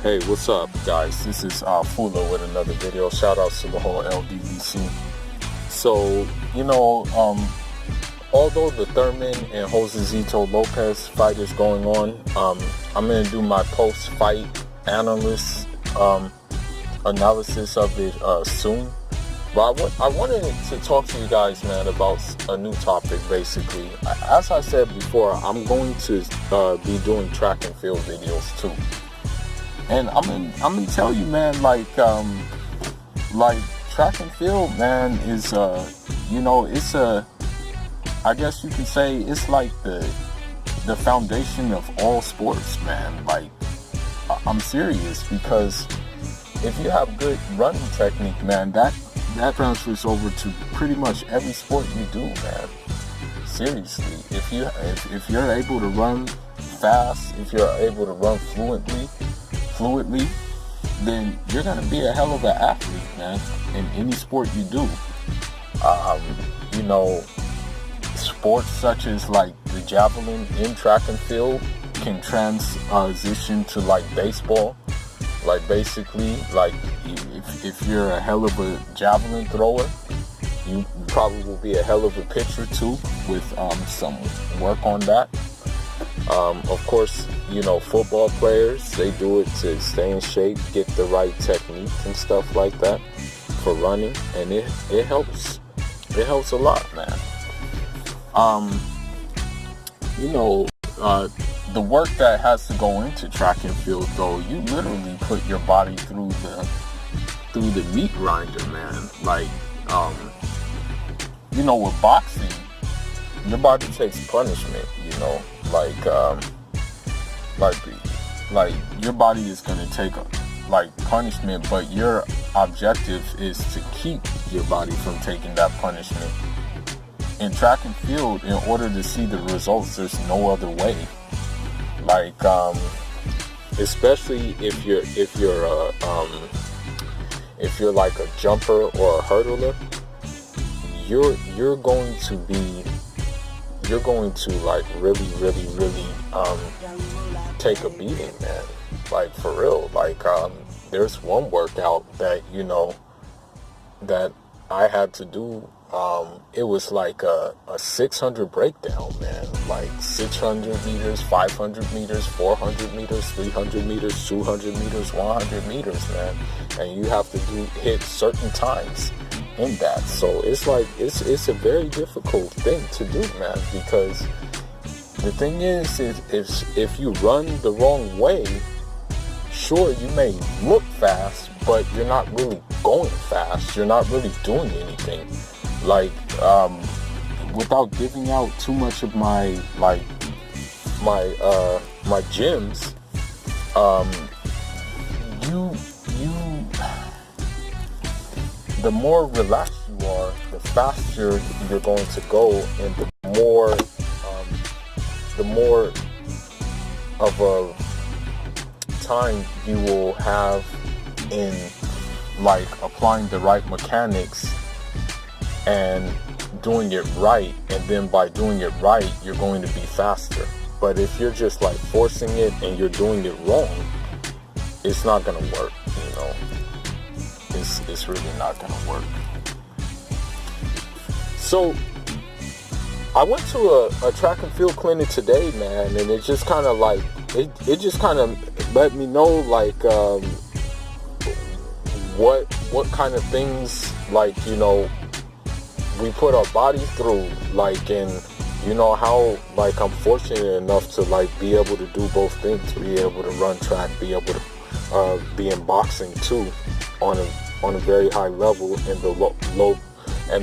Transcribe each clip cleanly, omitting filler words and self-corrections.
Hey, what's up, guys? This is Fula with another video. Shout outs to the whole LDBC. So, although the Thurman and Josezito Lopez fight is going on, I'm going to do my post-fight analysis of it soon. But I wanted to talk to you guys, man, about a new topic, basically. As I said before, I'm going to be doing track and field videos, too. And I'm gonna tell you, man, like track and field, man, is it's I guess you can say it's like the foundation of all sports, man. Like, I'm serious, because if you have good running technique, man, that transfers over to pretty much every sport you do, man. Seriously, if you're able to run fast, if you're able to run fluidly, then you're gonna be a hell of an athlete, man, in any sport you do. Sports such as like the javelin in track and field can transition to like baseball. Like, basically, like if you're a hell of a javelin thrower, you probably will be a hell of a pitcher too, with some work on that. Of course, football players, they do it to stay in shape, get the right technique and stuff like that for running, and it helps. It helps a lot, man. The work that has to go into track and field, though, you literally put your body through the meat grinder, man. Like, with boxing, your body takes punishment, like your body is going to take punishment, but your objective is to keep your body from taking that punishment. In track and field, in order to see the results, there's no other way. Like, especially if you're like a jumper or a hurdler, you're going to like really take a beating, man. Like, for real. Like, there's one workout that that I had to do. It was like a 600 breakdown, man. Like 600 meters, 500 meters, 400 meters, 300 meters, 200 meters, 100 meters, man. And you have to hit certain times in that. So it's like, it's a very difficult thing to do, man, because the thing is if you run the wrong way, sure, you may look fast, but you're not really going fast. You're not really doing anything. Like, without giving out too much of my gems, the more relaxed you are, the faster you're going to go, and the more of a time you will have in like applying the right mechanics and doing it right, and then by doing it right, you're going to be faster. But if you're just like forcing it and you're doing it wrong, it's not gonna work. It's really not gonna work. So I went to a track and field clinic today, man, and it just kind of like it just kind of let me know like what kind of things, like, we put our body through, like, and how, like, I'm fortunate enough to like be able to do both things, be able to run track, be able to be in boxing too, on a very high level, and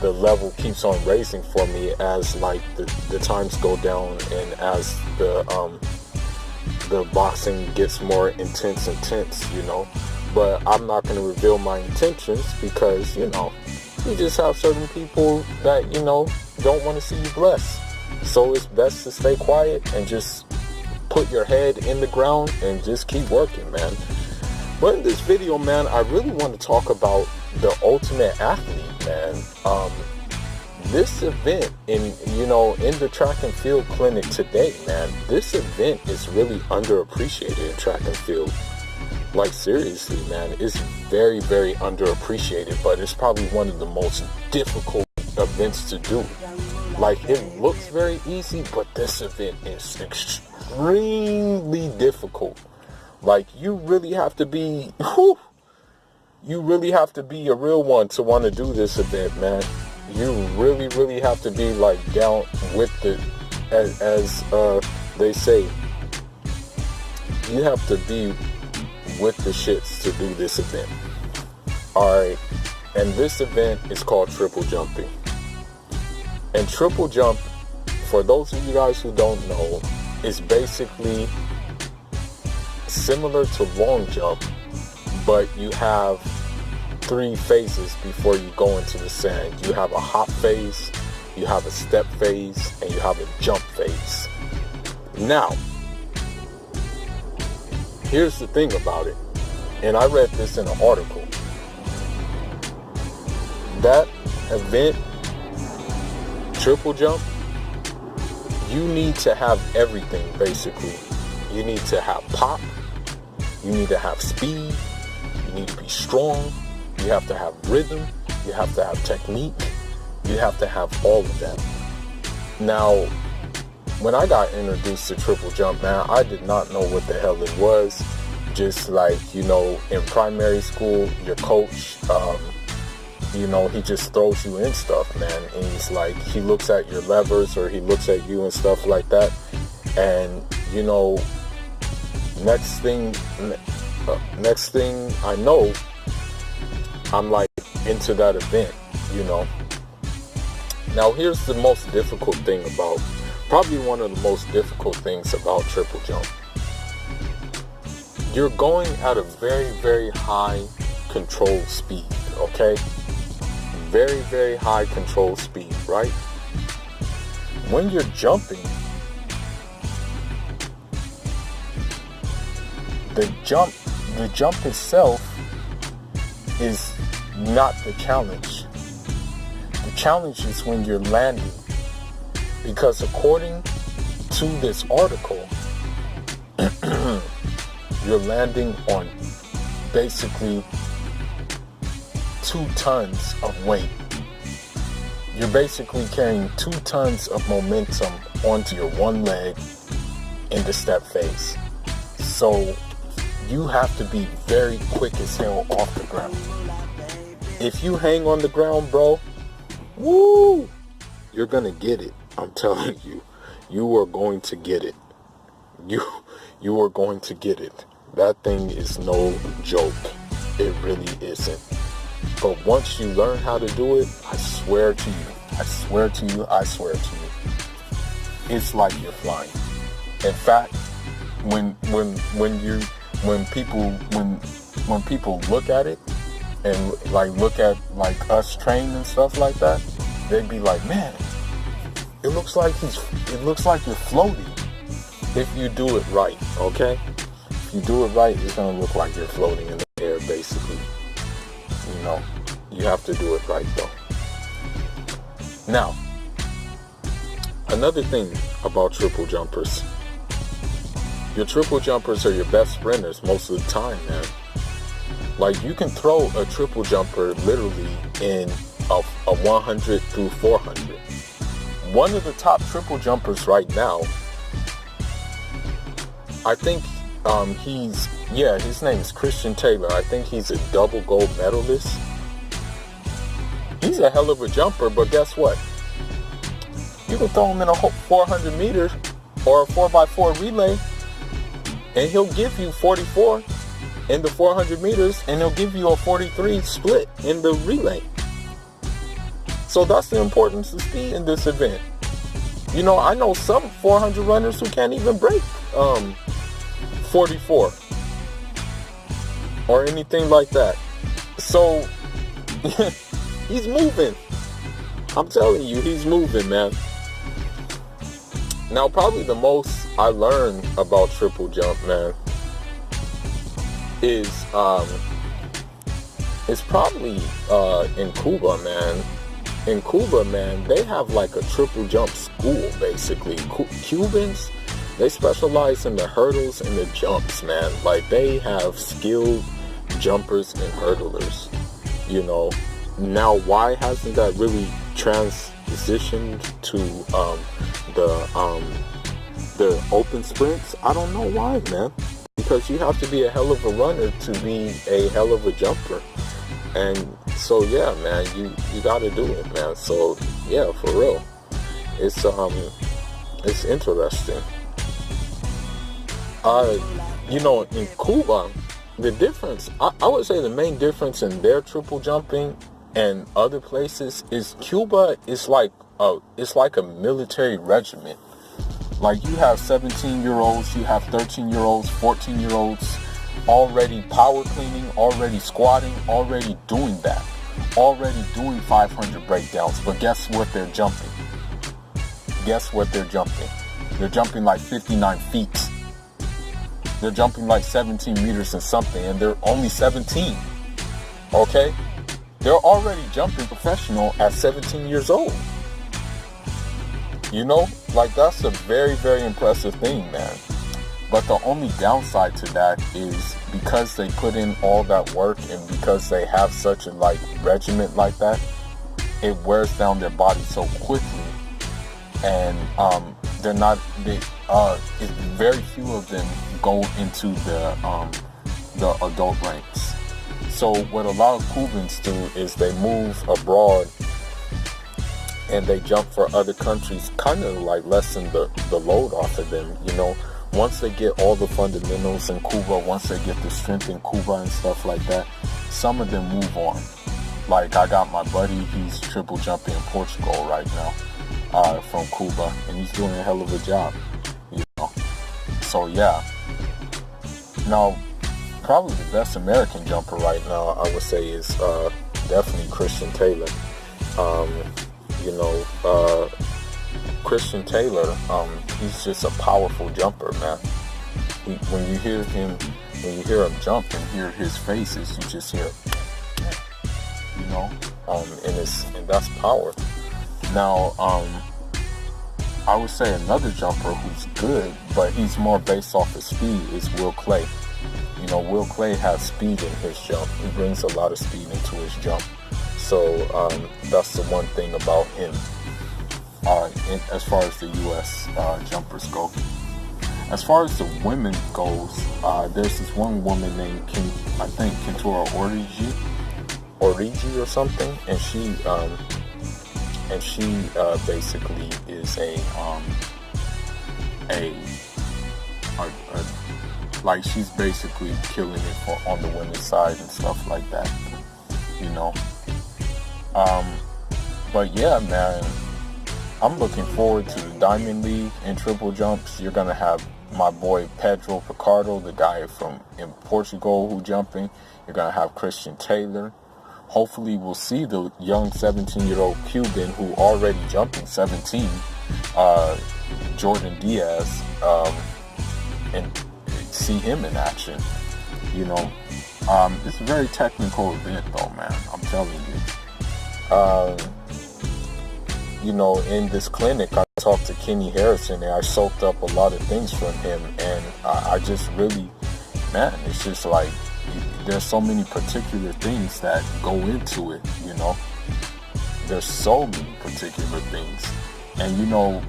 the level keeps on raising for me as like the times go down, and as the boxing gets more intense, but I'm not going to reveal my intentions, because you just have certain people that don't want to see you blessed. So it's best to stay quiet and just put your head in the ground and just keep working, man. But in this video, man, I really want to talk about the ultimate athlete, man. This event in the track and field clinic today, man, this event is really underappreciated in track and field. Like, seriously, man, it's very, very underappreciated, but it's probably one of the most difficult events to do. Like, it looks very easy, but this event is extremely difficult. Like, you really have to be, you really have to be a real one to want to do this event, man. You really, really have to be, like, down with the, as they say, you have to be with the shits to do this event. Alright, and this event is called triple jumping. And triple jump, for those of you guys who don't know, is basically similar to long jump, but you have 3 phases before you go into the sand. You have a hop phase, you have a step phase, and you have a jump phase. Now, here's the thing about it, and I read this in an article. That event, triple jump, you need to have everything, basically. You need to have pop, you need to have speed, you need to be strong, you have to have rhythm, you have to have technique, you have to have all of that. Now, when I got introduced to triple jump, man, I did not know what the hell it was. Just like, you know, in primary school, your coach, you know, he just throws you in stuff, man. And he's like, he looks at your levers or he looks at you and stuff like that. And, you know, next thing I know, I'm like into that event, you know. Now, here's the most difficult thing about, probably one of the most difficult things about triple jump. You're going at a very, very high control speed, okay? Very, very high control speed, right? When you're jumping, the jump itself is not the challenge. The challenge is when you're landing. Because according to this article, you're landing on basically 2 tons of weight. You're basically carrying 2 tons of momentum onto your one leg in the step phase. So you have to be very quick as hell off the ground. If you hang on the ground, bro, woo, you're gonna get it. I'm telling you, you are going to get it. You are going to get it. That thing is no joke. It really isn't. But once you learn how to do it, I swear to you, it's like you're flying. In fact, when people look at it and like look at like us train and stuff like that, they'd be like, man, it looks like you're floating. If you do it right, okay? If you do it right, it's gonna look like you're floating in the air, basically. You know, you have to do it right, though. Now, another thing about triple jumpers. Your triple jumpers are your best sprinters most of the time, man. Like, you can throw a triple jumper literally in a 100 through 400. One of the top triple jumpers right now, I think his name is Christian Taylor. I think he's a double gold medalist. He's a hell of a jumper, but guess what? You can throw him in a 400 meters or a 4x4 relay, and he'll give you 44 in the 400 meters, and he'll give you a 43 split in the relay. So that's the importance of speed in this event. You know, I know some 400 runners who can't even break 44 or anything like that. So he's moving. I'm telling you, he's moving, man. Now, probably the most I learned about triple jump, man, is it's probably in Cuba, man. In Cuba, man, they have like a triple jump school, basically. Cubans, They specialize in the hurdles and the jumps, man. Like, they have skilled jumpers and hurdlers, you know. Now, why hasn't that really transitioned to the open sprints? I don't know why, man. Because you have to be a hell of a runner to be a hell of a jumper. And so, yeah, man, you got to do it, man. So, yeah, for real. It's interesting. You know, in Cuba, the difference, I would say the main difference in their triple jumping and other places is Cuba is like a military regiment. Like, you have 17-year-olds, you have 13-year-olds, 14-year-olds already power cleaning, already squatting, already doing that, already doing 500 breakdowns. But guess what they're jumping? Guess what they're jumping? They're jumping like 59 feet. They're jumping like 17 meters and something, and they're only 17. Okay? They're already jumping professional at 17 years old. You know, like, that's a very, very impressive thing, man. But the only downside to that is because they put in all that work and because they have such a like regiment like that, it wears down their body so quickly, and very few of them go into the adult ranks. So what a lot of Cubans do is they move abroad and they jump for other countries, kind of like lessen the load off of them, you know. Once they get all the fundamentals in Cuba, once they get the strength in Cuba and stuff like that, some of them move on. Like, I got my buddy, he's triple jumping in Portugal right now, from Cuba, and he's doing a hell of a job, you know. So, yeah. Now, probably the best American jumper right now, I would say, is definitely Christian Taylor. You know, Christian Taylor, he's just a powerful jumper, man. When you hear him jump and hear his faces, you just hear, you know, and that's power. Now, I would say another jumper who's good, but he's more based off of speed, is Will Clay. You know, Will Clay has speed in his jump. He brings a lot of speed into his jump. So that's the one thing about him. As far as the U.S. Jumpers go. As far as the women goes, there's this one woman named Kentura Origi or something, and she basically is like, she's basically killing it on the women's side and stuff like that, you know. But yeah, man, I'm looking forward to the Diamond League in triple jumps. You're going to have my boy Pedro Picardo, the guy in Portugal who jumping. You're going to have Christian Taylor. Hopefully we'll see the young 17-year-old Cuban who already jumping 17, Jordan Diaz, and see him in action. You know, it's a very technical event though, man. I'm telling you. You know, in this clinic, I talked to Kenny Harrison and I soaked up a lot of things from him, and I just really, man, it's just like, there's so many particular things that go into it, you know. There's so many particular things. And, you know,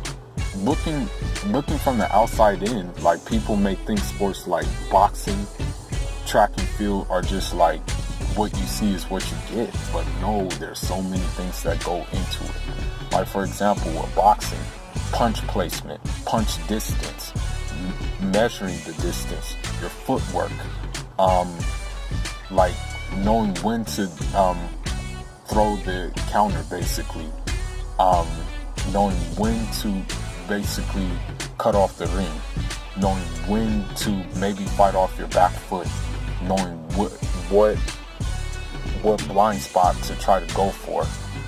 looking from the outside in, like, people may think sports like boxing, track and field are just like, what you see is what you get. But no, there's so many things that go into it. Like, for example, with boxing, punch placement, punch distance, measuring the distance, your footwork, like knowing when to throw the counter, basically, knowing when to basically cut off the ring, knowing when to maybe fight off your back foot, knowing what blind spot to try to go for.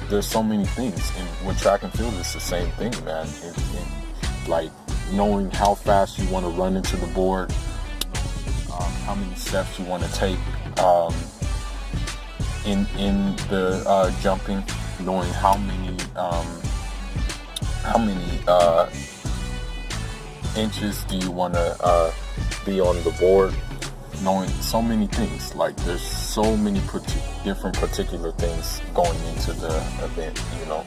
There's so many things, and with track and field, it's the same thing, man. It's like knowing how fast you want to run into the board, how many steps you want to take in the jumping, knowing how many inches do you want to be on the board? Knowing so many things, like there's so many different particular things going into the event, you know.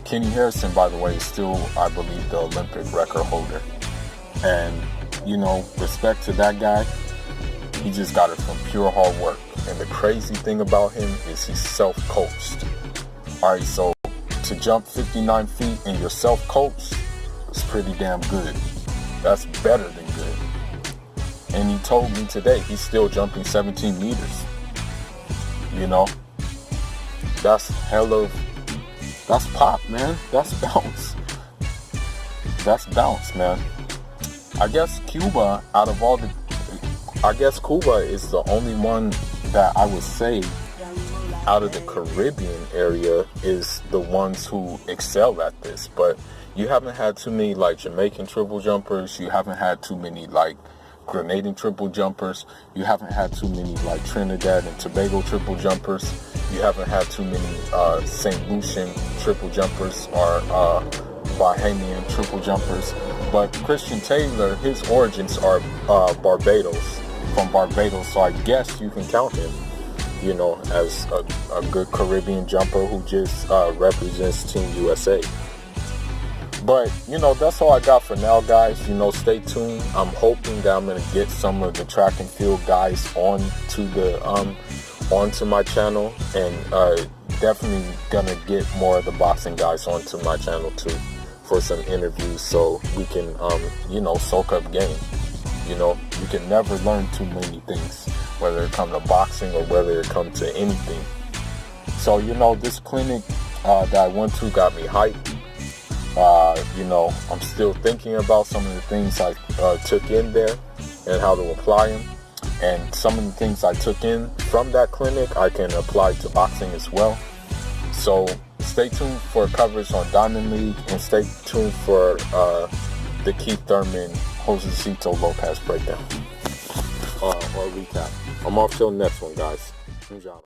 Kenny Harrison, by the way, is still, I believe, the Olympic record holder. And, you know, respect to that guy. He just got it from pure hard work. And the crazy thing about him is he's self-coached. All right, so to jump 59 feet and you're self-coached is pretty damn good. That's better than good. And he told me today he's still jumping 17 meters. You know, that's pop, man. That's bounce. That's bounce, man. I guess Cuba, out of all Cuba is the only one that I would say out of the Caribbean area is the ones who excel at this. But you haven't had too many like Jamaican triple jumpers. You haven't had too many like Grenadian triple jumpers. You haven't had too many like Trinidad and Tobago triple jumpers. You haven't had too many St. Lucian triple jumpers or Bahamian triple jumpers. But Christian Taylor, his origins are from Barbados, so I guess you can count him, you know, as a good Caribbean jumper who just represents Team USA. But, you know, that's all I got for now, guys. You know, stay tuned. I'm hoping that I'm going to get some of the track and field guys onto my channel, and definitely going to get more of the boxing guys onto my channel too for some interviews, so we can, you know, soak up game. You know, you can never learn too many things, whether it comes to boxing or whether it comes to anything. So, you know, this clinic that I went to got me hyped. You know, I'm still thinking about some of the things I took in there and how to apply them. And some of the things I took in from that clinic, I can apply to boxing as well. So stay tuned for coverage on Diamond League, and stay tuned for the Keith Thurman Josecito Lopez breakdown or recap. I'm off till the next one, guys. Good job.